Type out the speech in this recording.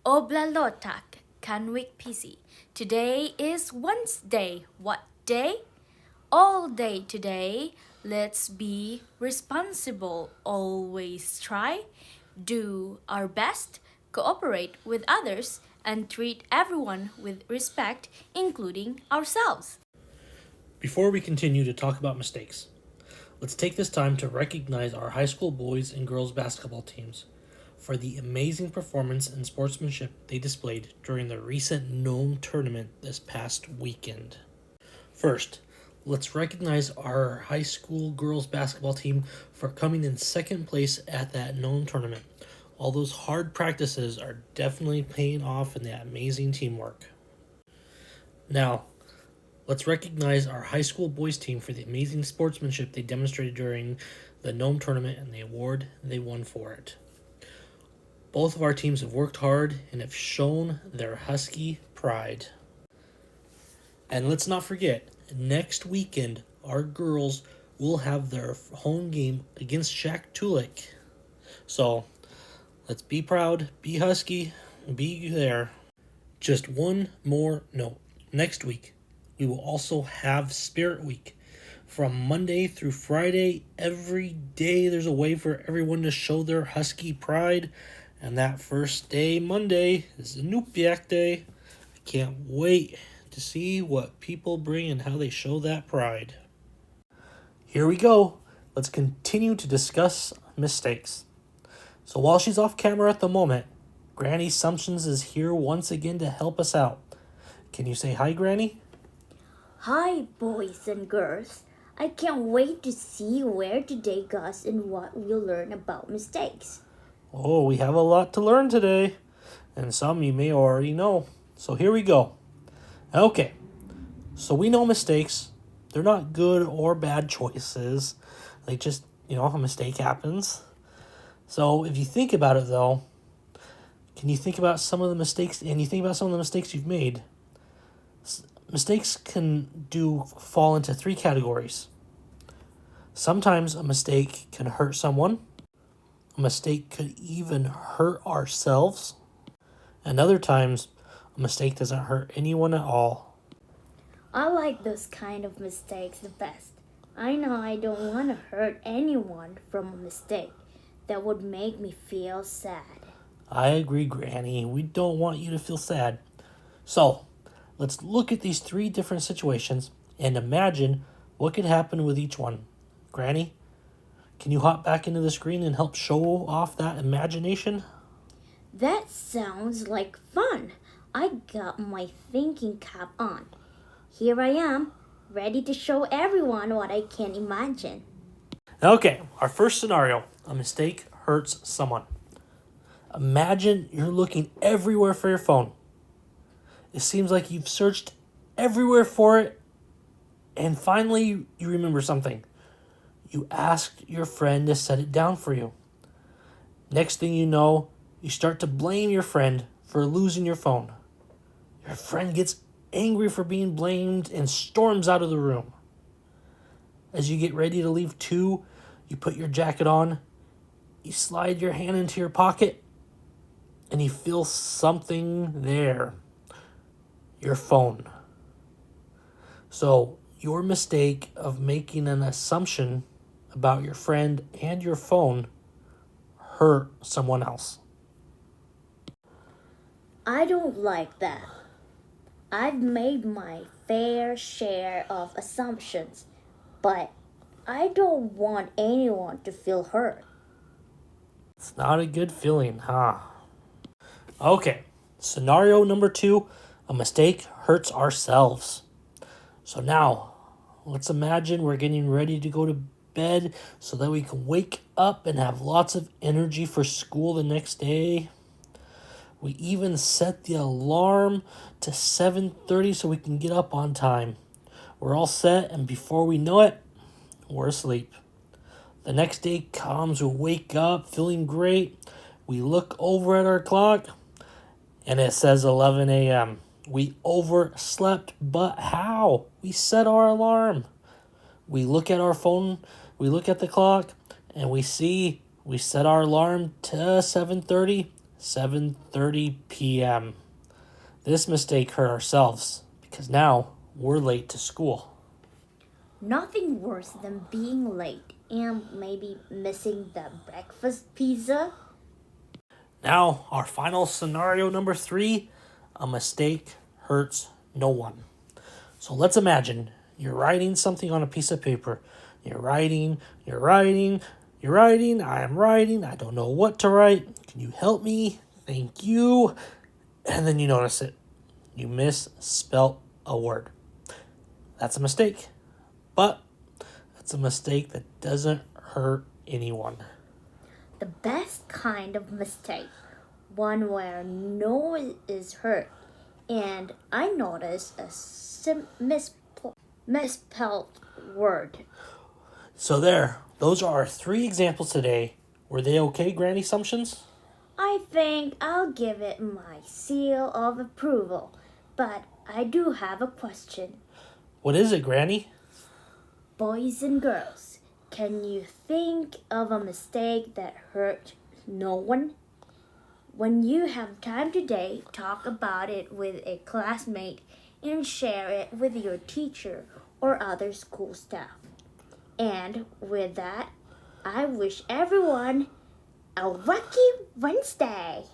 Oblalotak Kanwik Pisi. Today is Wednesday. What day? All day today. Let's be responsible. Always try. Do our best. Cooperate with others and treat everyone with respect, including ourselves. Before we continue to talk about mistakes, let's take this time to recognize our high school boys and girls basketball teams for the amazing performance and sportsmanship they displayed during the recent Nome tournament this past weekend. First, let's recognize our high school girls basketball team for coming in second place at that Nome tournament. All those hard practices are definitely paying off in that amazing teamwork. Now, let's recognize our high school boys team for the amazing sportsmanship they demonstrated during the Nome tournament and the award they won for it. Both of our teams have worked hard and have shown their Husky pride. And let's not forget, next weekend, our girls will have their home game against Shaq Tulik. So, let's be proud, be Husky, be there. Just one more note. Next week, we will also have Spirit Week. From Monday through Friday, every day there's a way for everyone to show their Husky pride. And that first day, Monday, is Inupiaq Day. I can't wait to see what people bring and how they show that pride. Here we go. Let's continue to discuss mistakes. So while she's off camera at the moment, Granny Sumptions is here once again to help us out. Can you say hi, Granny? Hi, boys and girls. I can't wait to see where today goes and what we'll learn about mistakes. Oh, we have a lot to learn today, and some you may already know. So here we go. Okay, so we know mistakes. They're not good or bad choices. They just, a mistake happens. So if you think about it, though, can you think about some of the mistakes, and you think about some of the mistakes you've made? Mistakes can fall into three categories. Sometimes a mistake can hurt someone. A mistake could even hurt ourselves. And other times, a mistake doesn't hurt anyone at all. I like those kind of mistakes the best. I know I don't want to hurt anyone from a mistake that would make me feel sad. I agree, Granny. We don't want you to feel sad. So, let's look at these three different situations and imagine what could happen with each one. Granny, can you hop back into the screen and help show off that imagination? That sounds like fun. I got my thinking cap on. Here I am, ready to show everyone what I can imagine. Okay, our first scenario, a mistake hurts someone. Imagine you're looking everywhere for your phone. It seems like you've searched everywhere for it, and finally you remember something. You asked your friend to set it down for you. Next thing you know, you start to blame your friend for losing your phone. Your friend gets angry for being blamed and storms out of the room. As you get ready to leave too, you put your jacket on, you slide your hand into your pocket, and you feel something there. Your phone. So, your mistake of making an assumption about your friend and your phone hurt someone else. I don't like that. I've made my fair share of assumptions, but I don't want anyone to feel hurt. It's not a good feeling, huh? Okay, scenario number 2, a mistake hurts ourselves. So now, let's imagine we're getting ready to go to bed so that we can wake up and have lots of energy for school the next day. We even set the alarm to 7:30 so we can get up on time. We're all set, and before we know it, we're asleep. The next day comes, we wake up feeling great. We look over at our clock, and it says 11 a.m. We overslept, but how? We set our alarm. We look at our phone, we look at the clock, and we see we set our alarm to 7:30. 7:30 p.m. This mistake hurt ourselves because now we're late to school. Nothing worse than being late and maybe missing the breakfast pizza. Now, our final scenario number 3, a mistake hurts no one. So let's imagine you're writing something on a piece of paper. You're writing, I am writing, I don't know what to write. Can you help me? Thank you. And then you notice it. You misspelt a word. That's a mistake. But that's a mistake that doesn't hurt anyone. The best kind of mistake, one where no one is hurt. And I noticed a misspelled word. So there, those are our 3 examples today. Were they okay, Granny Assumptions? I think I'll give it my seal of approval, but I do have a question. What is it, Granny? Boys and girls, can you think of a mistake that hurt no one? When you have time today, talk about it with a classmate and share it with your teacher or other school staff. And with that, I wish everyone a lucky Wednesday.